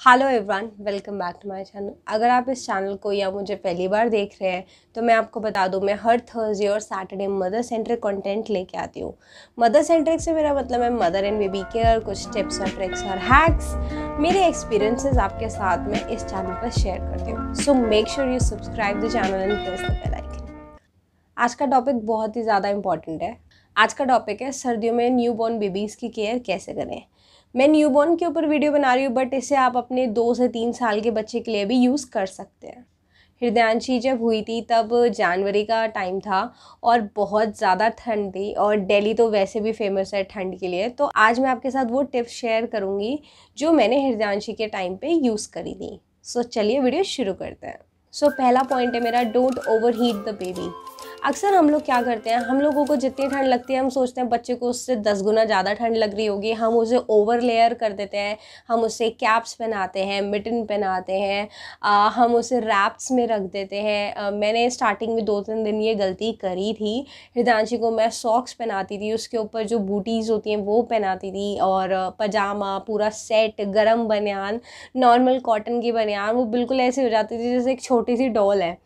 Hello everyone, welcome back to my channel. अगर आप इस चैनल को या मुझे पहली बार देख रहे हैं तो मैं आपको बता दूं, मैं हर थर्सडे और सैटरडे मदर सेंट्रिक कंटेंट लेके आती हूँ। मदर सेंट्रिक से मेरा मतलब है मदर एंड बेबी केयर, कुछ टिप्स और ट्रिक्स और हैक्स, मेरे एक्सपीरियंसेस आपके साथ में इस चैनल पर शेयर करती हूँ। So make sure you subscribe the channel and press the bell icon. आज का टॉपिक बहुत ही ज़्यादा इंपॉर्टेंट है। आज का टॉपिक है सर्दियों में न्यूबॉर्न बेबीज़ की केयर कैसे करें। मैं न्यूबॉर्न के ऊपर वीडियो बना रही हूँ, बट इसे आप अपने 2 से 3 साल के बच्चे के लिए भी यूज़ कर सकते हैं। हृदयांशी जब हुई थी तब जनवरी का टाइम था और बहुत ज़्यादा ठंड थी, और दिल्ली तो वैसे भी फेमस है ठंड के लिए। तो आज मैं आपके साथ वो टिप्स शेयर करूँगी जो मैंने हृदयांशी के टाइम पे यूज़ करी थी। सो चलिए वीडियो शुरू करते हैं। सो पहला पॉइंट है मेरा, don't over heat the baby. अक्सर हम लोग क्या करते हैं, हम लोगों को जितनी ठंड लगती है हम सोचते हैं बच्चे को उससे 10 गुना ज़्यादा ठंड लग रही होगी, हम उसे ओवर लेयर कर देते हैं। हम उसे कैप्स पहनाते हैं, मिटन पहनाते हैं, हम उसे रैप्स में रख देते हैं। मैंने स्टार्टिंग में 2-3 दिन ये गलती करी थी। हृदयांशी को मैं सॉक्स पहनाती थी, उसके ऊपर जो बूटीज़ होती हैं वो पहनाती थी, और पजामा पूरा सेट, गरम बनियान, नॉर्मल कॉटन की बनियान, वो बिल्कुल ऐसे हो जाती थी जैसे एक छोटी सी डॉल है।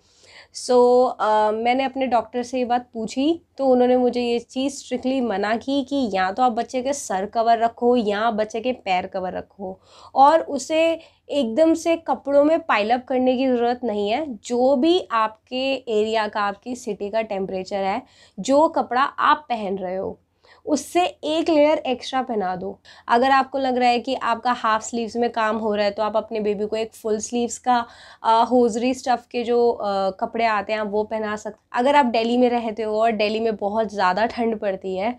मैंने अपने डॉक्टर से ये बात पूछी तो उन्होंने मुझे ये चीज़ स्ट्रिक्टली मना की कि या तो आप बच्चे के सर कवर रखो या बच्चे के पैर कवर रखो, और उसे एकदम से कपड़ों में पाइल अप करने की ज़रूरत नहीं है। जो भी आपके एरिया का, आपकी सिटी का टेम्परेचर है, जो कपड़ा आप पहन रहे हो उससे एक लेयर एक्स्ट्रा पहना दो। अगर आपको लग रहा है कि आपका हाफ स्लीव्स में काम हो रहा है तो आप अपने बेबी को एक फुल स्लीव्स का होजरी स्टफ़ के जो कपड़े आते हैं वो पहना सकते। अगर आप दिल्ली में रहते हो और दिल्ली में बहुत ज़्यादा ठंड पड़ती है,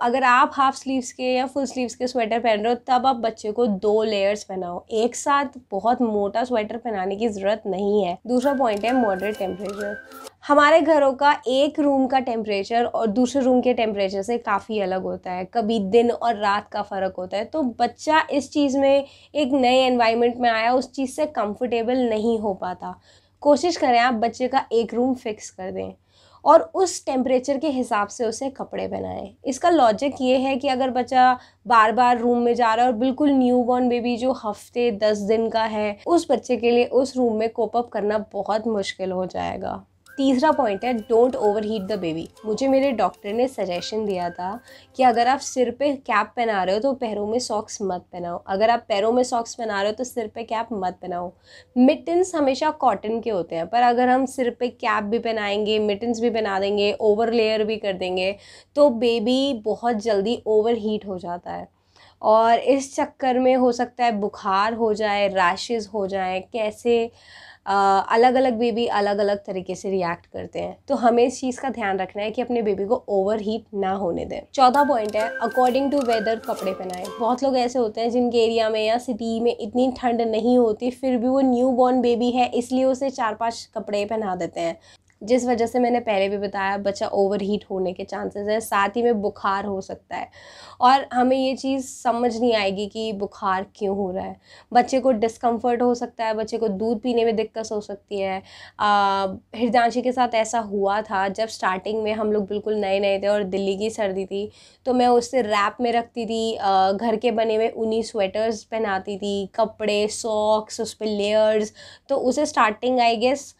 अगर आप हाफ स्लीव्स के या फुल स्लीव्स के स्वेटर पहन रहे हो तब आप बच्चे को 2 लेयर्स पहनाओ। एक साथ बहुत मोटा स्वेटर पहनाने की ज़रूरत नहीं है। दूसरा पॉइंट है मॉडरेट टेम्परेचर। हमारे घरों का एक रूम का टेम्परेचर और दूसरे रूम के टेम्परेचर से काफ़ी अलग होता है, कभी दिन और रात का फ़र्क होता है। तो बच्चा इस चीज़ में, एक नए एनवायरनमेंट में आया, उस चीज़ से कंफर्टेबल नहीं हो पाता। कोशिश करें आप बच्चे का एक रूम फिक्स कर दें और उस टेम्परेचर के हिसाब से उसे कपड़े पहनाएं। इसका लॉजिक ये है कि अगर बच्चा बार बार रूम में जा रहा है और बिल्कुल न्यूबॉर्न बेबी जो हफ्ते 10 दिन का है, उस बच्चे के लिए उस रूम में कोप अप करना बहुत मुश्किल हो जाएगा। तीसरा पॉइंट है don't over heat the baby. मुझे मेरे डॉक्टर ने सजेशन दिया था कि अगर आप सिर पे कैप पहना रहे हो तो पैरों में सॉक्स मत पहनाओ। अगर आप पैरों में सॉक्स पहना रहे हो तो सिर पे कैप मत पहनाओ। मिटन्स हमेशा कॉटन के होते हैं, पर अगर हम सिर पे कैप भी पहनाएंगे, मिटन्स भी पहना देंगे, ओवर लेयर भी कर देंगे तो बेबी बहुत जल्दी ओवर हीट हो जाता है, और इस चक्कर में हो सकता है बुखार हो जाए, रैशेज़ हो जाएं। कैसे अलग अलग बेबी अलग अलग तरीके से रिएक्ट करते हैं, तो हमें इस चीज़ का ध्यान रखना है कि अपने बेबी को ओवर हीट ना होने दें। चौथा पॉइंट है अकॉर्डिंग टू वेदर कपड़े पहनाएं। बहुत लोग ऐसे होते हैं जिनके एरिया में या सिटी में इतनी ठंड नहीं होती, फिर भी वो न्यू बॉर्न बेबी है इसलिए उसे 4-5 कपड़े पहना देते हैं, जिस वजह से मैंने पहले भी बताया बच्चा ओवर हीट होने के चांसेस है, साथ ही में बुखार हो सकता है। और हमें ये चीज़ समझ नहीं आएगी कि बुखार क्यों हो रहा है। बच्चे को डिस्कम्फर्ट हो सकता है, बच्चे को दूध पीने में दिक्कत हो सकती है। हृदयांशी के साथ ऐसा हुआ था जब स्टार्टिंग में हम लोग बिल्कुल नए नए थे और दिल्ली की सर्दी थी, तो मैं उसे रैप में रखती थी, घर के बने हुए ऊनी स्वेटर्स पहनाती थी, कपड़े, सॉक्स, उस पर लेयर्स। तो उसे स्टार्टिंग आई गेस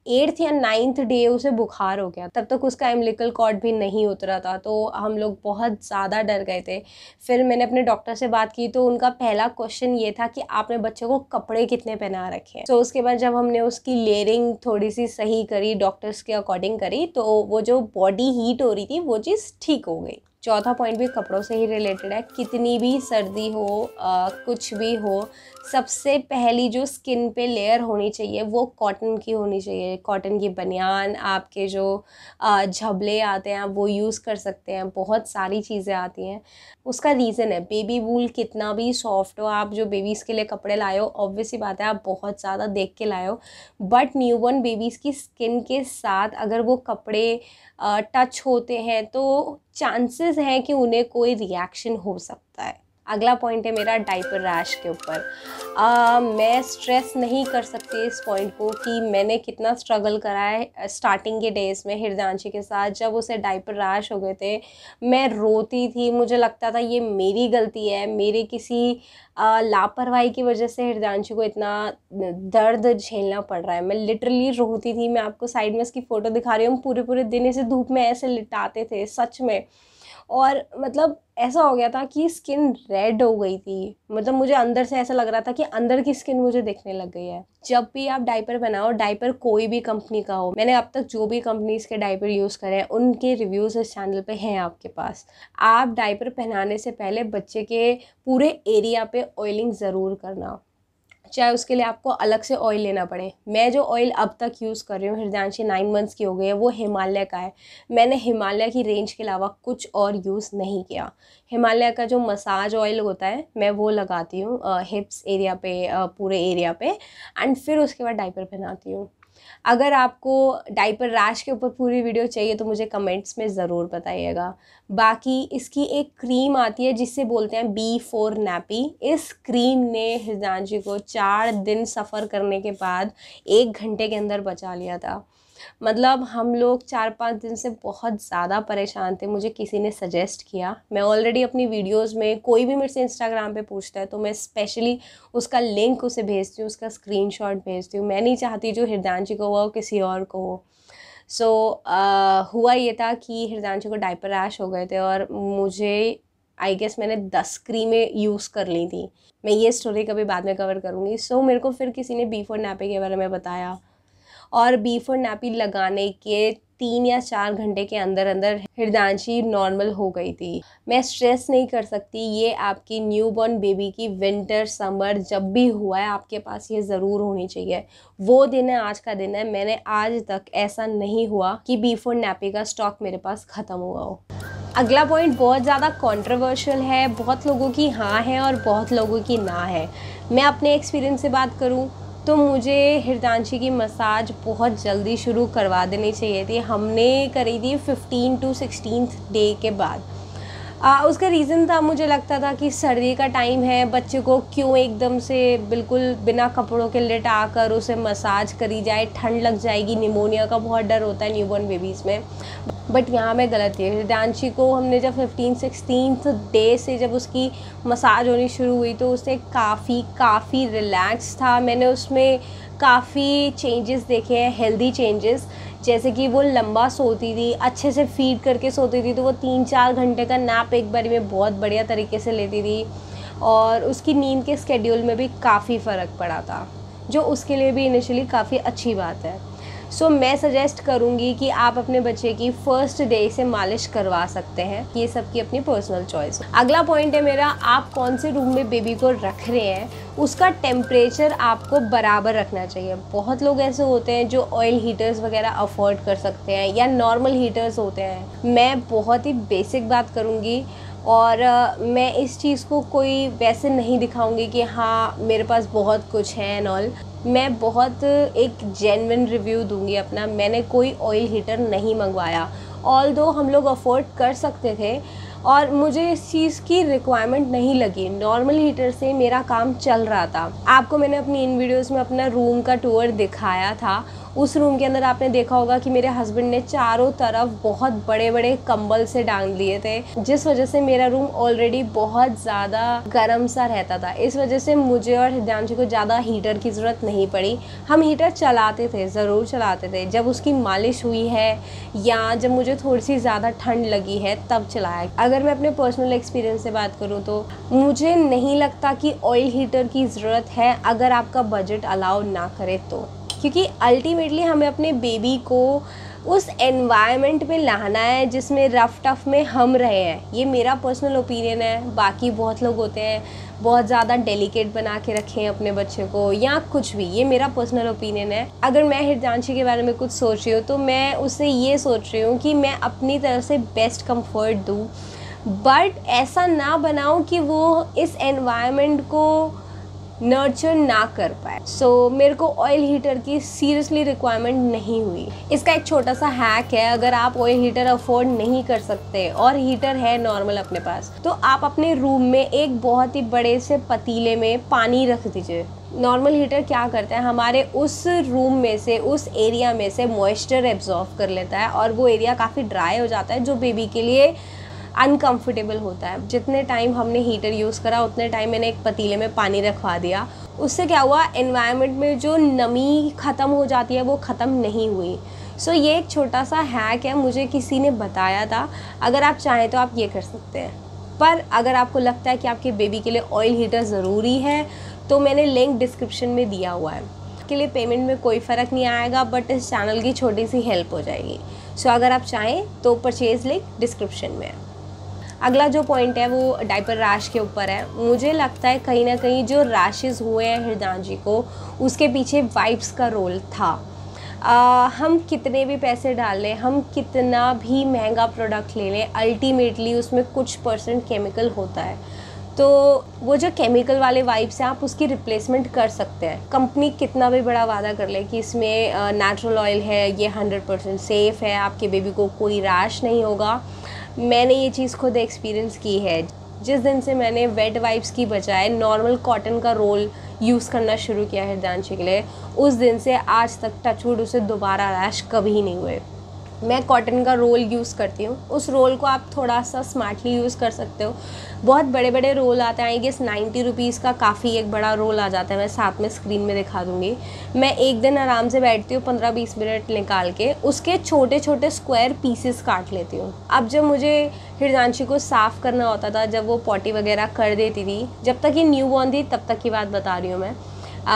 8th या 9th डे उसे बुखार हो गया। तब तक उसका अम्बिलिकल कॉर्ड भी नहीं उतरा था, तो हम लोग बहुत ज़्यादा डर गए थे। फिर मैंने अपने डॉक्टर से बात की तो उनका पहला क्वेश्चन ये था कि आपने बच्चे को कपड़े कितने पहना रखे हैं। उसके बाद जब हमने उसकी लेयरिंग थोड़ी सी सही करी, डॉक्टर्स के अकॉर्डिंग करी, तो वो जो बॉडी हीट हो रही थी वो चीज़ ठीक हो गई। चौथा पॉइंट भी कपड़ों से ही रिलेटेड है। कितनी भी सर्दी हो, कुछ भी हो, सबसे पहली जो स्किन पे लेयर होनी चाहिए वो कॉटन की होनी चाहिए। कॉटन की बनियान, आपके जो झबले आते हैं वो यूज़ कर सकते हैं, बहुत सारी चीज़ें आती हैं। उसका रीज़न है बेबी वूल कितना भी सॉफ्ट हो, आप जो बेबीज़ के लिए कपड़े लाए हो ऑब्वियसली बात है आप बहुत ज़्यादा देख के लाए हो, बट न्यूबॉर्न बेबीज़ की स्किन के साथ अगर वो कपड़े टच होते हैं तो चांसेस हैं कि उन्हें कोई रिएक्शन हो सकता है। अगला पॉइंट है मेरा डायपर रैश के ऊपर। मैं स्ट्रेस नहीं कर सकती इस पॉइंट को कि मैंने कितना स्ट्रगल करा है स्टार्टिंग के डेज़ में हृदयांशी के साथ। जब उसे डायपर रैश हो गए थे मैं रोती थी, मुझे लगता था ये मेरी गलती है, मेरे किसी लापरवाही की वजह से हृदयांशी को इतना दर्द झेलना पड़ रहा है। मैं लिटरली रोती थी। मैं आपको साइड में इसकी फ़ोटो दिखा रही हूँ। हम पूरे पूरे दिन इसे धूप में ऐसे लिटाते थे सच में, और मतलब ऐसा हो गया था कि स्किन रेड हो गई थी। मतलब मुझे अंदर से ऐसा लग रहा था कि अंदर की स्किन मुझे दिखने लग गई है। जब भी आप डायपर बनाओ, डायपर कोई भी कंपनी का हो, मैंने अब तक जो भी कंपनीज़ के डायपर यूज़ करे हैं उनके रिव्यूज़ इस चैनल पे हैं आपके पास। आप डायपर पहनाने से पहले बच्चे के पूरे एरिया पे ऑयलिंग ज़रूर करना, चाहे उसके लिए आपको अलग से ऑयल लेना पड़े। मैं जो ऑयल अब तक यूज़ कर रही हूँ, हृदयांशी 9 मंथ्स की हो गई है, वो हिमालय का है। मैंने हिमालय की रेंज के अलावा कुछ और यूज़ नहीं किया। हिमालय का जो मसाज ऑयल होता है मैं वो लगाती हूँ हिप्स एरिया पे, पूरे एरिया पे, एंड फिर उसके बाद डायपर पहनाती हूँ। अगर आपको डायपर रैश के ऊपर पूरी वीडियो चाहिए तो मुझे कमेंट्स में ज़रूर बताइएगा। बाकी इसकी एक क्रीम आती है जिससे बोलते हैं B4 नैपी। इस क्रीम ने हृदयांशी को 4 दिन सफ़र करने के बाद 1 घंटे के अंदर बचा लिया था। मतलब हम लोग 4-5 दिन से बहुत ज़्यादा परेशान थे। मुझे किसी ने सजेस्ट किया, मैं ऑलरेडी अपनी वीडियोस में, कोई भी मेरे से इंस्टाग्राम पे पूछता है तो मैं स्पेशली उसका लिंक उसे भेजती हूँ, उसका स्क्रीनशॉट भेजती हूँ। मैं नहीं चाहती जो हृदयांशी को हुआ वो किसी और को हो। हुआ ये था कि हृदयांशी को डायपर रैश हो गए थे और मुझे आई गेस मैंने 10 क्रीमें यूज़ कर ली थी। मैं ये स्टोरी कभी बाद में कवर करूँगी। मेरे को फिर किसी ने B4 नैपी के बारे में बताया, और B4 नैपी लगाने के 3 या 4 घंटे के अंदर अंदर हृदयांशी नॉर्मल हो गई थी। मैं स्ट्रेस नहीं कर सकती, ये आपकी न्यूबॉर्न बेबी की विंटर समर जब भी हुआ है आपके पास ये ज़रूर होनी चाहिए। वो दिन है, आज का दिन है। मैंने आज तक ऐसा नहीं हुआ कि B4 नैपी का स्टॉक मेरे पास ख़त्म हुआ हो। अगला पॉइंट बहुत ज़्यादा कंट्रोवर्शियल है, बहुत लोगों की हाँ है और बहुत लोगों की ना है। मैं अपने एक्सपीरियंस से बात करूँ तो मुझे हृदयांशी की मसाज बहुत जल्दी शुरू करवा देनी चाहिए थी। हमने करी थी 15 to 16th डे के बाद। उसका रीज़न था, मुझे लगता था कि सर्दी का टाइम है, बच्चे को क्यों एकदम से बिल्कुल बिना कपड़ों के लिटा कर उसे मसाज करी जाए, ठंड लग जाएगी, निमोनिया का बहुत डर होता है न्यूबॉर्न बेबीज़ में। बट यहाँ मैं गलत थी। हृदयांशी को हमने जब 15-16th डे से जब उसकी मसाज होनी शुरू हुई तो उसे काफ़ी रिलैक्स था। मैंने उसमें काफ़ी चेंजेस देखे हैं, हेल्दी चेंजेस, जैसे कि वो लंबा सोती थी, अच्छे से फीड करके सोती थी, तो वो 3-4 घंटे का नैप एक बारी में बहुत बढ़िया तरीके से लेती थी, और उसकी नींद के स्केड्यूल में भी काफ़ी फ़र्क पड़ा था, जो उसके लिए भी इनिशियली काफ़ी अच्छी बात है। मैं सजेस्ट करूँगी कि आप अपने बच्चे की फर्स्ट डे से मालिश करवा सकते हैं। ये सबकी अपनी पर्सनल चॉइस। अगला पॉइंट है मेरा, आप कौन से रूम में बेबी को रख रहे हैं उसका टेम्परेचर आपको बराबर रखना चाहिए। बहुत लोग ऐसे होते हैं जो ऑयल हीटर्स वगैरह अफोर्ड कर सकते हैं या नॉर्मल हीटर्स होते हैं। मैं बहुत ही बेसिक बात करूँगी, और मैं इस चीज़ को कोई वैसे नहीं दिखाऊंगी कि हाँ मेरे पास बहुत कुछ है एंड ऑल। मैं बहुत एक जेन्युइन रिव्यू दूंगी अपना। मैंने कोई ऑयल हीटर नहीं मंगवाया, ऑल्दो हम लोग अफोर्ड कर सकते थे और मुझे इस चीज़ की रिक्वायरमेंट नहीं लगी। नॉर्मल हीटर से मेरा काम चल रहा था। आपको मैंने अपनी इन वीडियोज़ में अपना रूम का टूर दिखाया था। उस रूम के अंदर आपने देखा होगा कि मेरे हस्बैंड ने चारों तरफ बहुत बड़े बड़े कंबल से डांग लिए थे, जिस वजह से मेरा रूम ऑलरेडी बहुत ज़्यादा गर्म सा रहता था। इस वजह से मुझे और हृदयांशी को ज़्यादा हीटर की ज़रूरत नहीं पड़ी। हम हीटर चलाते थे, ज़रूर चलाते थे, जब उसकी मालिश हुई है या जब मुझे थोड़ी सी ज़्यादा ठंड लगी है तब चलाया। अगर मैं अपने पर्सनल एक्सपीरियंस से बात करूँ तो मुझे नहीं लगता कि ऑयल हीटर की ज़रूरत है, अगर आपका बजट अलाउ ना करे तो, क्योंकि अल्टीमेटली हमें अपने बेबी को उस एनवायरनमेंट में लाना है जिसमें रफ टफ में हम रहे हैं। ये मेरा पर्सनल ओपिनियन है। बाकी बहुत लोग होते हैं बहुत ज़्यादा डेलिकेट बना के रखें अपने बच्चे को या कुछ भी, ये मेरा पर्सनल ओपिनियन है। अगर मैं हृदयांशी के बारे में कुछ सोच रही हूँ तो मैं उससे ये सोच रही हूँ कि मैं अपनी तरफ से बेस्ट कंफर्ट दूँ, बट ऐसा ना बनाऊँ कि वो इस एनवायरनमेंट को नर्चर ना कर पाए। सो मेरे को ऑयल हीटर की सीरियसली रिक्वायरमेंट नहीं हुई। इसका एक छोटा सा हैक है, अगर आप ऑयल हीटर अफोर्ड नहीं कर सकते और हीटर है नॉर्मल अपने पास, तो आप अपने रूम में एक बहुत ही बड़े से पतीले में पानी रख दीजिए। नॉर्मल हीटर क्या करता है, हमारे उस रूम में से, उस एरिया में से मॉइस्चर एब्जॉर्ब कर लेता है और वो एरिया काफ़ी ड्राई हो जाता है, जो बेबी के लिए अनकंफर्टेबल होता है। जितने टाइम हमने हीटर यूज़ करा उतने टाइम मैंने एक पतीले में पानी रखवा दिया। उससे क्या हुआ, एनवायरनमेंट में जो नमी ख़त्म हो जाती है वो ख़त्म नहीं हुई। सो ये एक छोटा सा हैक है, मुझे किसी ने बताया था। अगर आप चाहें तो आप ये कर सकते हैं। पर अगर आपको लगता है कि आपके बेबी के लिए ऑयल हीटर ज़रूरी है तो मैंने लिंक डिस्क्रिप्शन में दिया हुआ है। के लिए पेमेंट में कोई फ़र्क नहीं आएगा, बट इस चैनल की छोटी सी हेल्प हो जाएगी। सो अगर आप चाहें तो परचेज़ लिंक डिस्क्रिप्शन में है। अगला जो पॉइंट है वो डायपर रैश के ऊपर है। मुझे लगता है कहीं ना कहीं जो रैशेज़ हुए हैं हृदांशी को, उसके पीछे वाइप्स का रोल था। हम कितने भी पैसे डाल लें, हम कितना भी महंगा प्रोडक्ट ले लें, अल्टीमेटली उसमें कुछ % केमिकल होता है। तो वो जो केमिकल वाले वाइप्स हैं आप उसकी रिप्लेसमेंट कर सकते हैं। कंपनी कितना भी बड़ा वादा कर ले कि इसमें नेचुरल ऑयल है, ये 100% सेफ़ है, आपके बेबी को कोई रैश नहीं होगा। मैंने ये चीज़ खुद एक्सपीरियंस की है। जिस दिन से मैंने वेट वाइप्स की बजाय नॉर्मल कॉटन का रोल यूज़ करना शुरू किया है हृदांशी के लिए, उस दिन से आज तक टचवुड उसे दोबारा रैश कभी नहीं हुए। मैं कॉटन का रोल यूज़ करती हूँ। उस रोल को आप थोड़ा सा स्मार्टली यूज़ कर सकते हो। बहुत बड़े बड़े रोल आते हैं, आई गेस 90 रुपीज़ का काफ़ी एक बड़ा रोल आ जाता है। मैं साथ में स्क्रीन में दिखा दूँगी। मैं एक दिन आराम से बैठती हूँ, 15-20 मिनट निकाल के उसके छोटे छोटे स्क्वायर पीसेस काट लेती हूँ। अब जब मुझे हृदांशी को साफ़ करना होता था, जब वो पॉटी वगैरह कर देती थी, जब तक ये न्यू बॉर्न थी तब तक की बात बता रही हूँ मैं,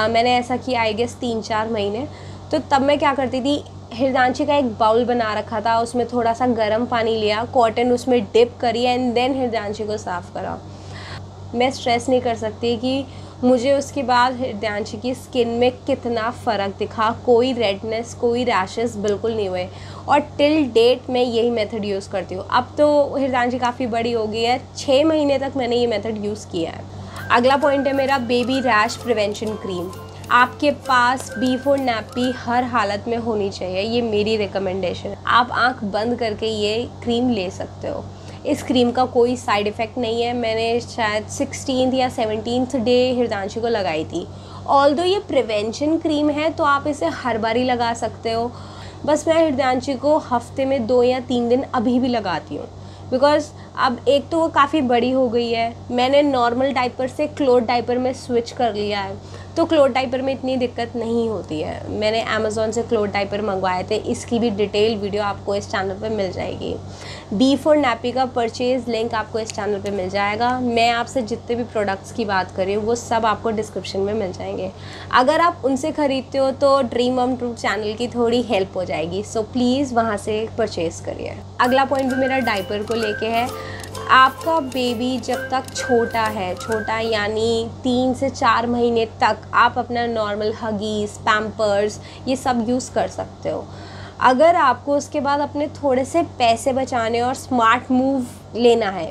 मैंने ऐसा किया आई गेस 3-4 महीने। तो तब मैं क्या करती थी, हृदांशी का एक बाउल बना रखा था, उसमें थोड़ा सा गर्म पानी लिया, कॉटन उसमें डिप करी एंड देन हृदांशी को साफ़ करा। मैं स्ट्रेस नहीं कर सकती कि मुझे उसके बाद हृदांशी की स्किन में कितना फ़र्क दिखा। कोई रेडनेस, कोई रैशेस बिल्कुल नहीं हुए और टिल डेट मैं यही मेथड यूज़ करती हूँ। अब तो हृदांशी काफ़ी बड़ी हो गई है, 6 महीने तक मैंने ये मेथड यूज़ किया है। अगला पॉइंट है मेरा बेबी रैश प्रिवेंशन क्रीम। आपके पास बिफोर नैपी हर हालत में होनी चाहिए, ये मेरी रिकमेंडेशन है। आप आंख बंद करके ये क्रीम ले सकते हो। इस क्रीम का कोई साइड इफ़ेक्ट नहीं है। मैंने शायद 16th या 17th डे हृदांशी को लगाई थी। ऑल्दो ये प्रिवेंशन क्रीम है तो आप इसे हर बार ही लगा सकते हो। बस मैं हृदांशी को हफ्ते में 2 या 3 दिन अभी भी लगाती हूँ, बिकॉज़ अब एक तो वो काफ़ी बड़ी हो गई है। मैंने नॉर्मल डाइपर से क्लोथ डाइपर में स्विच कर लिया है, तो क्लोथ डाइपर में इतनी दिक्कत नहीं होती है। मैंने अमेज़ॉन से क्लोथ डाइपर मंगवाए थे, इसकी भी डिटेल वीडियो आपको इस चैनल पे मिल जाएगी। बिफोर नैपी का परचेज़ लिंक आपको इस चैनल पे मिल जाएगा। मैं आपसे जितने भी प्रोडक्ट्स की बात कर रही हूँ वो सब आपको डिस्क्रिप्शन में मिल जाएंगे। अगर आप उनसे ख़रीदते हो तो ड्रीम मॉम ट्रू चैनल की थोड़ी हेल्प हो जाएगी, सो प्लीज़ वहाँ से परचेज़ करिए। अगला पॉइंट भी मेरा डाइपर को लेके है। आपका बेबी जब तक छोटा यानी 3 से 4 महीने तक आप अपना नॉर्मल हगीज़, पैम्पर्स ये सब यूज़ कर सकते हो। अगर आपको उसके बाद अपने थोड़े से पैसे बचाने और स्मार्ट मूव लेना है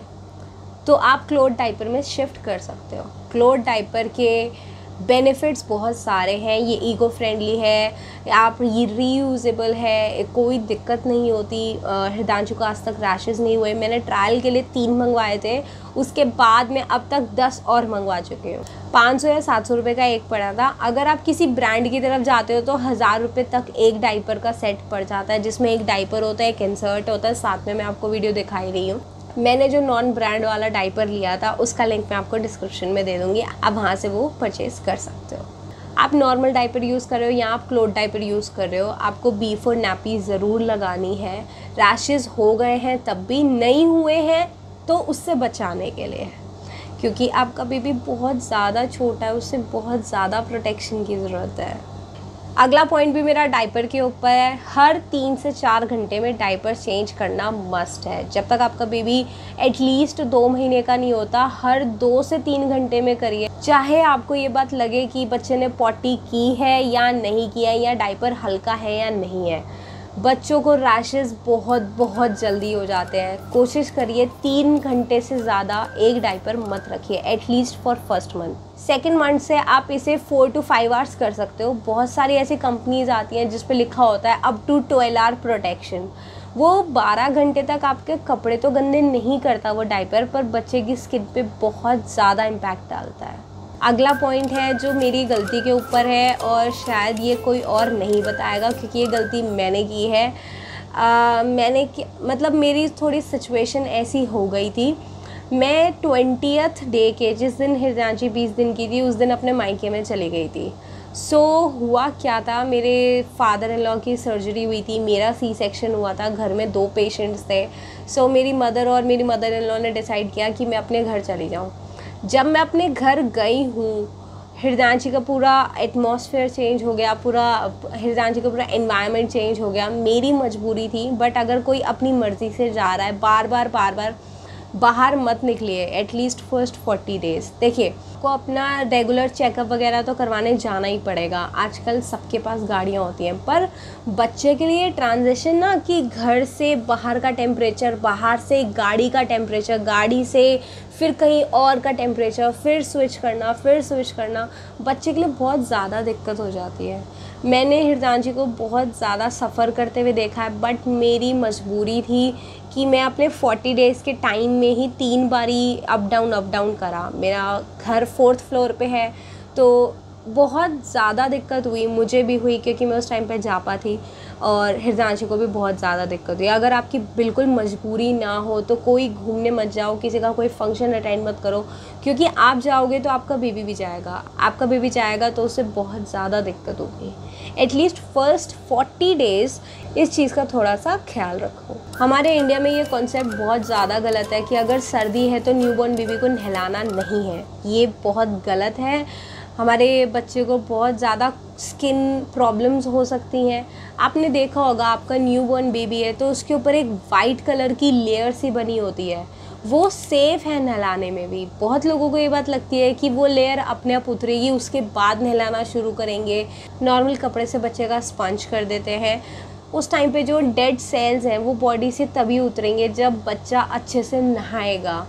तो आप क्लोथ डाइपर में शिफ्ट कर सकते हो। क्लोथ डाइपर के बेनिफिट्स बहुत सारे हैं। ये इको फ्रेंडली है, आप ये रीयूजेबल है, कोई दिक्कत नहीं होती। हृदांशु को आज तक रैशेज़ नहीं हुए। मैंने ट्रायल के लिए 3 मंगवाए थे, उसके बाद मैं अब तक 10 और मंगवा चुकी हूँ। 500 या 700 रुपये का एक पड़ा था। अगर आप किसी ब्रांड की तरफ जाते हो तो 1000 रुपये तक एक डाइपर का सेट पड़ जाता है, जिसमें एक डाइपर होता है, एक इंसर्ट होता है, साथ में मैं आपको वीडियो दिखाई रही हूँ। मैंने जो नॉन ब्रांड वाला डाइपर लिया था उसका लिंक मैं आपको डिस्क्रिप्शन में दे दूँगी, आप वहाँ से वो परचेज़ कर सकते हो। आप नॉर्मल डाइपर यूज़ कर रहे हो या आप क्लोथ डाइपर यूज़ कर रहे हो, आपको बिफोर नैपी ज़रूर लगानी है। रैशेज़ हो गए हैं तब भी, नहीं हुए हैं तो उससे बचाने के लिए है, क्योंकि आपका बेबी बहुत ज़्यादा छोटा है, उससे बहुत ज़्यादा प्रोटेक्शन की ज़रूरत है। अगला पॉइंट भी मेरा डाइपर के ऊपर है। हर 3 से 4 घंटे में डाइपर चेंज करना मस्ट है। जब तक आपका बेबी एटलीस्ट 2 महीने का नहीं होता, हर 2 से 3 घंटे में करिए। चाहे आपको ये बात लगे कि बच्चे ने पॉटी की है या नहीं किया है, या डाइपर हल्का है या नहीं है, बच्चों को रैशेस बहुत बहुत जल्दी हो जाते हैं। कोशिश करिए 3 घंटे से ज़्यादा एक डायपर मत रखिए, at least for first month. Second month से आप इसे 4 to 5 आवर्स कर सकते हो। बहुत सारी ऐसी कंपनीज आती हैं जिस पे लिखा होता है अप टू 12 आवर प्रोटेक्शन। वो 12 घंटे तक आपके कपड़े तो गंदे नहीं करता वो डायपर, पर बच्चे की स्किन पे बहुत ज़्यादा इम्पैक्ट डालता है। अगला पॉइंट है जो मेरी गलती के ऊपर है और शायद ये कोई और नहीं बताएगा, क्योंकि ये गलती मैंने की है। मतलब मेरी थोड़ी सिचुएशन ऐसी हो गई थी। मैं 20th डे के, जिस दिन हृदयांशी 20 दिन की थी, उस दिन अपने मायके में चली गई थी। हुआ क्या था, मेरे फादर इन लॉ की सर्जरी हुई थी, मेरा सी सेक्शन हुआ था, घर में 2 पेशेंट्स थे। मेरी मदर और मेरी मदर इन लॉ ने डिसाइड किया कि मैं अपने घर चली जाऊँ। जब मैं अपने घर गई हूँ, हृदयांशी का पूरा एटमॉस्फेयर चेंज हो गया, हृदयांशी का पूरा एनवायरनमेंट चेंज हो गया। मेरी मजबूरी थी, बट अगर कोई अपनी मर्ज़ी से जा रहा है, बार बार बाहर मत निकलिए, एटलीस्ट फर्स्ट 40 डेज़। देखिए, को अपना रेगुलर चेकअप वगैरह तो करवाने जाना ही पड़ेगा। आजकल सबके पास गाड़ियाँ होती हैं, पर बच्चे के लिए ट्रांजिशन ना, कि घर से बाहर का टेम्परेचर, बाहर से गाड़ी का टेम्परेचर, गाड़ी से फिर कहीं और का टेम्परेचर, फिर स्विच करना, बच्चे के लिए बहुत ज़्यादा दिक्कत हो जाती है। मैंने हृदयांशी को बहुत ज़्यादा सफ़र करते हुए देखा है, बट मेरी मजबूरी थी कि मैं अपने 40 डेज़ के टाइम में ही 3 बारी अप डाउन करा। मेरा घर 4th फ्लोर पे है, तो बहुत ज़्यादा दिक्कत हुई, मुझे भी हुई, क्योंकि मैं उस टाइम पे जापा थी, और हृदयांशी को भी बहुत ज़्यादा दिक्कत हुई। अगर आपकी बिल्कुल मजबूरी ना हो तो कोई घूमने मत जाओ, किसी का कोई फंक्शन अटेंड मत करो, क्योंकि आप जाओगे तो आपका बेबी भी जाएगा, तो उससे बहुत ज़्यादा दिक्कत होगी। एटलीस्ट फर्स्ट 40 डेज़ इस चीज़ का थोड़ा सा ख्याल रखो। हमारे इंडिया में ये कॉन्सेप्ट बहुत ज़्यादा गलत है कि अगर सर्दी है तो न्यूबॉर्न बेबी को नहलाना नहीं है। ये बहुत गलत है। हमारे बच्चे को बहुत ज़्यादा स्किन प्रॉब्लम्स हो सकती हैं। आपने देखा होगा, आपका न्यूबॉर्न बेबी है तो उसके ऊपर एक वाइट कलर की लेयर सी बनी होती है, वो सेफ़ है नहलाने में भी। बहुत लोगों को ये बात लगती है कि वो लेयर अपने आप उतरेगी, उसके बाद नहलाना शुरू करेंगे। नॉर्मल कपड़े से बच्चे का स्पंज कर देते हैं। उस टाइम पे जो डेड सेल्स हैं वो बॉडी से तभी उतरेंगे जब बच्चा अच्छे से नहाएगा।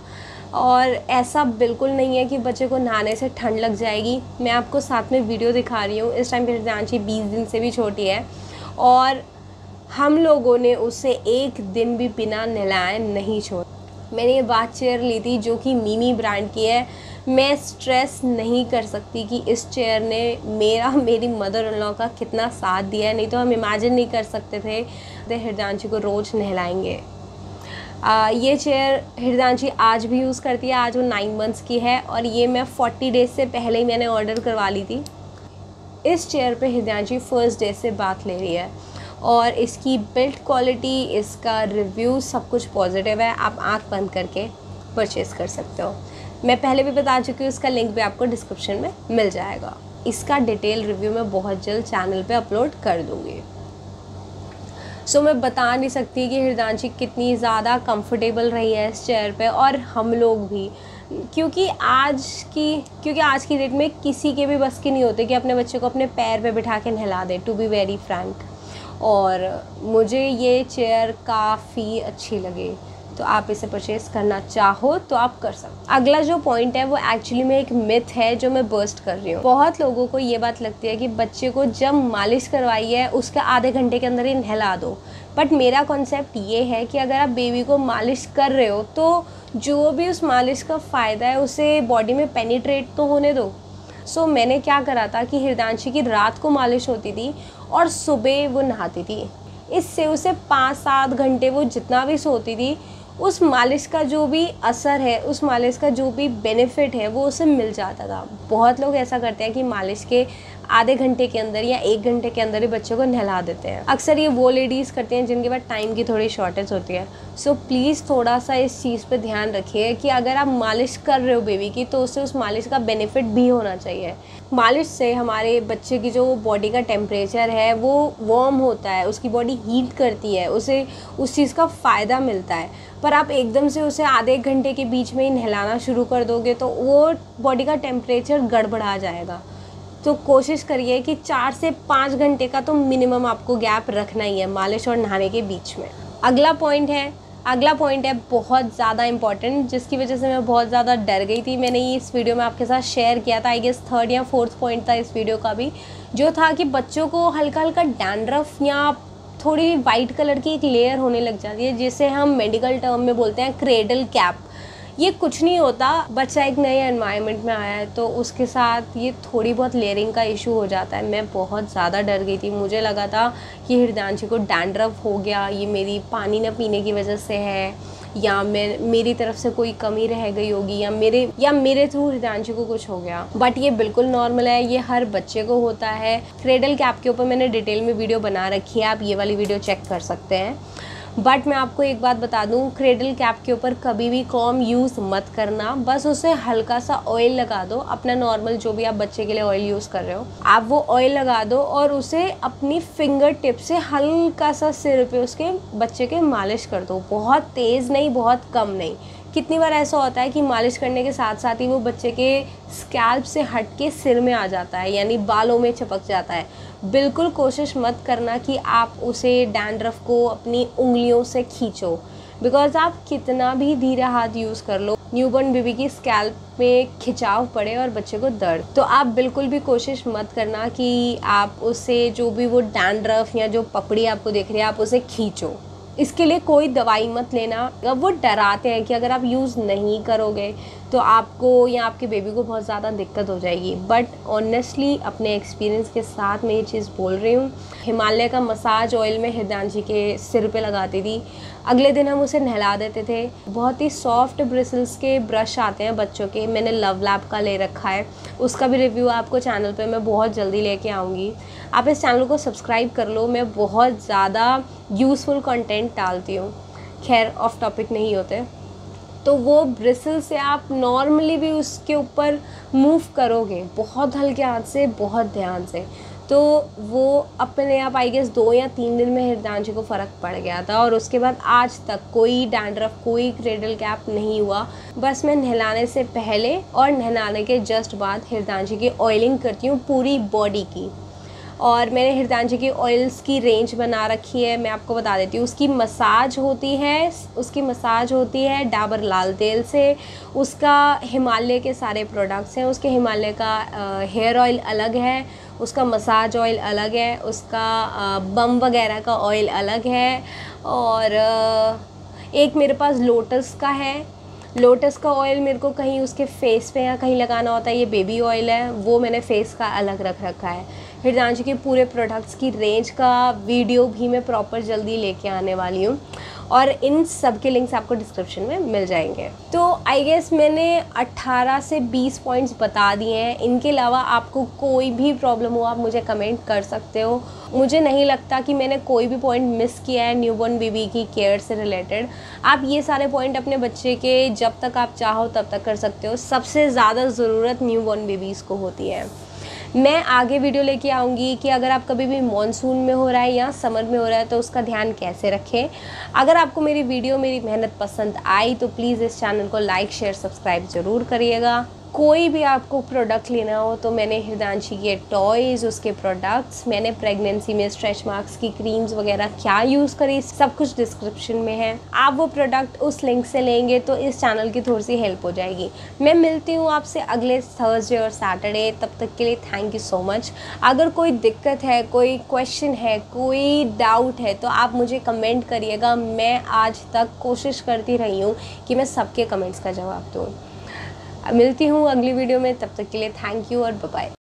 और ऐसा बिल्कुल नहीं है कि बच्चे को नहाने से ठंड लग जाएगी। मैं आपको साथ में वीडियो दिखा रही हूँ। इस टाइम पे हृदयांशी 20 दिन से भी छोटी है, और हम लोगों ने उसे एक दिन भी बिना नहलाए नहीं छोड़ा। मैंने ये बाथ चेयर ली थी जो कि मिमी ब्रांड की है। मैं स्ट्रेस नहीं कर सकती कि इस चेयर ने मेरी मदर इन लॉ का कितना साथ दिया है, नहीं तो हम इमेजिन नहीं कर सकते थे हृदयांशी को रोज़ नहलाएंगे। ये चेयर हृदयांशी आज भी यूज़ करती है। आज वो 9 मंथ्स की है, और ये मैं 40 डेज़ से पहले ही मैंने ऑर्डर करवा ली थी। इस चेयर पे हृदयांशी फर्स्ट डे से बात ले रही है, और इसकी बिल्ड क्वालिटी, इसका रिव्यू सब कुछ पॉजिटिव है। आप आंख बंद करके परचेज़ कर सकते हो। मैं पहले भी बता चुकी हूँ, इसका लिंक भी आपको डिस्क्रिप्शन में मिल जाएगा। इसका डिटेल रिव्यू मैं बहुत जल्द चैनल पे अपलोड कर दूँगी। मैं बता नहीं सकती कि हृदयांशी कितनी ज़्यादा कंफर्टेबल रही है इस चेयर पे, और हम लोग भी, क्योंकि आज की डेट में किसी के भी बस की नहीं होती कि अपने बच्चे को अपने पैर पे बिठा के नहला दे, टू बी वेरी फ्रैंक। और मुझे ये चेयर काफ़ी अच्छी लगी, तो आप इसे परचेज़ करना चाहो तो आप कर सकते। अगला जो पॉइंट है वो एक्चुअली में एक मिथ है जो मैं बर्स्ट कर रही हूँ। बहुत लोगों को ये बात लगती है कि बच्चे को जब मालिश करवाई है उसके आधे घंटे के अंदर ही नहला दो, बट मेरा कॉन्सेप्ट ये है कि अगर आप बेबी को मालिश कर रहे हो तो जो भी उस मालिश का फ़ायदा है उसे बॉडी में पेनिट्रेट तो होने दो। मैंने क्या करा था कि हृदयांशी की रात को मालिश होती थी और सुबह वो नहाती थी। इससे उसे 5-7 घंटे वो जितना भी सोती थी, उस मालिश का जो भी असर है, उस मालिश का जो भी बेनिफिट है वो उसे मिल जाता था। बहुत लोग ऐसा करते हैं कि मालिश के आधे घंटे के अंदर या 1 घंटे के अंदर ही बच्चों को नहला देते हैं। अक्सर ये वो लेडीज़ करती हैं जिनके पास टाइम की थोड़ी शॉर्टेज होती है। प्लीज़ थोड़ा सा इस चीज़ पे ध्यान रखिए कि अगर आप मालिश कर रहे हो बेबी की, तो उससे उस मालिश का बेनिफिट भी होना चाहिए। मालिश से हमारे बच्चे की जो बॉडी का टेम्परेचर है वो वार्म होता है, उसकी बॉडी हीट करती है, उसे उस चीज़ का फ़ायदा मिलता है। पर आप एकदम से उसे आधे 1 घंटे के बीच में ही नहलाना शुरू कर दोगे तो वो बॉडी का टेम्परेचर गड़बड़ा जाएगा। तो कोशिश करिए कि 4 से 5 घंटे का तो मिनिमम आपको गैप रखना ही है मालिश और नहाने के बीच में। अगला पॉइंट है बहुत ज़्यादा इम्पॉर्टेंट, जिसकी वजह से मैं बहुत ज़्यादा डर गई थी। मैंने ये इस वीडियो में आपके साथ शेयर किया था, आई गेस 3rd या 4th पॉइंट था इस वीडियो का भी, जो था कि बच्चों को हल्का हल्का डैंड्रफ या थोड़ी वाइट कलर की एक लेयर होने लग जाती है, जिसे हम मेडिकल टर्म में बोलते हैं क्रेडल कैप। ये कुछ नहीं होता, बच्चा एक नए एनवायरनमेंट में आया है तो उसके साथ ये थोड़ी बहुत लेयरिंग का इशू हो जाता है। मैं बहुत ज़्यादा डर गई थी, मुझे लगा था कि हृदयांशी को डैंड्रफ हो गया, ये मेरी पानी न पीने की वजह से है, या मेरी तरफ से कोई कमी रह गई होगी, या मेरे थ्रू हृदयांशी को कुछ हो गया। बट ये बिल्कुल नॉर्मल है, ये हर बच्चे को होता है। क्रेडल कैप के ऊपर मैंने डिटेल में वीडियो बना रखी है, आप ये वाली वीडियो चेक कर सकते हैं। बट मैं आपको एक बात बता दूं, क्रेडल कैप के ऊपर कभी भी कॉम यूज़ मत करना, बस उसे हल्का सा ऑयल लगा दो, अपना नॉर्मल जो भी आप बच्चे के लिए ऑयल यूज़ कर रहे हो आप वो ऑयल लगा दो और उसे अपनी फिंगर टिप से हल्का सा सिर पे उसके बच्चे के मालिश कर दो। बहुत तेज़ नहीं, बहुत कम नहीं। कितनी बार ऐसा होता है कि मालिश करने के साथ साथ ही वो बच्चे के स्कैल्प से हट के सिर में आ जाता है, यानी बालों में चिपक जाता है। बिल्कुल कोशिश मत करना कि आप उसे डैंड्रफ को अपनी उंगलियों से खींचो, बिकॉज आप कितना भी धीरे हाथ यूज़ कर लो, न्यूबॉर्न बेबी की स्कैल्प में खिंचाव पड़े और बच्चे को दर्द। तो आप बिल्कुल भी कोशिश मत करना कि आप उसे जो भी वो डैंड्रफ या जो पपड़ी आपको दिख रही है आप उसे खींचो। इसके लिए कोई दवाई मत लेना। अब वो डराते हैं कि अगर आप यूज़ नहीं करोगे तो आपको या आपके बेबी को बहुत ज़्यादा दिक्कत हो जाएगी, बट ऑनेस्टली अपने एक्सपीरियंस के साथ मैं ये चीज़ बोल रही हूँ। हिमालय का मसाज ऑयल में हृदयांशी के सिर पे लगाती थी, अगले दिन हम उसे नहला देते थे। बहुत ही सॉफ्ट ब्रिसल्स के ब्रश आते हैं बच्चों के, मैंने लव लैब का ले रखा है, उसका भी रिव्यू आपको चैनल पे मैं बहुत जल्दी लेके आऊँगी। आप इस चैनल को सब्सक्राइब कर लो, मैं बहुत ज़्यादा यूज़फुल कंटेंट डालती हूँ। खैर ऑफ टॉपिक नहीं होते। तो वो ब्रिसल से आप नॉर्मली भी उसके ऊपर मूव करोगे बहुत हल्के हाथ से, बहुत ध्यान से, तो वो अपने आप आई गेस 2 या 3 दिन में हृदयांशी को फ़र्क पड़ गया था। और उसके बाद आज तक कोई डैंड्रफ, कोई क्रेडल कैप नहीं हुआ। बस मैं नहलाने से पहले और नहलाने के जस्ट बाद हृदयांशी की ऑयलिंग करती हूँ पूरी बॉडी की। और मैंने हृदयांशी की ऑयल्स की रेंज बना रखी है, मैं आपको बता देती हूँ। उसकी मसाज होती है डाबर लाल तेल से, उसका हिमालय के सारे प्रोडक्ट्स हैं, उसके हिमालय का हेयर ऑयल अलग है, उसका मसाज ऑयल अलग है, उसका बम वगैरह का ऑयल अलग है, और एक मेरे पास लोटस का है। लोटस का ऑयल मेरे को कहीं उसके फेस पे या कहीं लगाना होता है, ये बेबी ऑयल है, वो मैंने फेस का अलग रख रखा है। हृदयांशी के पूरे प्रोडक्ट्स की रेंज का वीडियो भी मैं प्रॉपर जल्दी लेके आने वाली हूँ, और इन सब के लिंक्स आपको डिस्क्रिप्शन में मिल जाएंगे। तो आई गेस मैंने 18 से 20 पॉइंट्स बता दिए हैं। इनके अलावा आपको कोई भी प्रॉब्लम हो आप मुझे कमेंट कर सकते हो। मुझे नहीं लगता कि मैंने कोई भी पॉइंट मिस किया है न्यूबॉर्न बेबी की केयर से रिलेटेड। आप ये सारे पॉइंट अपने बच्चे के जब तक आप चाहो तब तक कर सकते हो। सबसे ज़्यादा ज़रूरत न्यूबॉर्न बेबीज़ को होती है। मैं आगे वीडियो लेके आऊँगी कि अगर आप कभी भी मॉनसून में हो रहा है या समर में हो रहा है तो उसका ध्यान कैसे रखें। अगर आपको मेरी वीडियो, मेरी मेहनत पसंद आई तो प्लीज़ इस चैनल को लाइक, शेयर, सब्सक्राइब ज़रूर करिएगा। कोई भी आपको प्रोडक्ट लेना हो तो मैंने हृदयांशी के टॉयज़, उसके प्रोडक्ट्स, मैंने प्रेगनेंसी में स्ट्रेच मार्क्स की क्रीम्स वगैरह क्या यूज़ करी, सब कुछ डिस्क्रिप्शन में है। आप वो प्रोडक्ट उस लिंक से लेंगे तो इस चैनल की थोड़ी सी हेल्प हो जाएगी। मैं मिलती हूँ आपसे अगले थर्सडे और सैटरडे, तब तक के लिए थैंक यू सो मच। अगर कोई दिक्कत है, कोई क्वेश्चन है, कोई डाउट है तो आप मुझे कमेंट करिएगा। मैं आज तक कोशिश करती रही हूँ कि मैं सबके कमेंट्स का जवाब दूँ। मिलती हूँ अगली वीडियो में, तब तक के लिए थैंक यू और बाय बाय।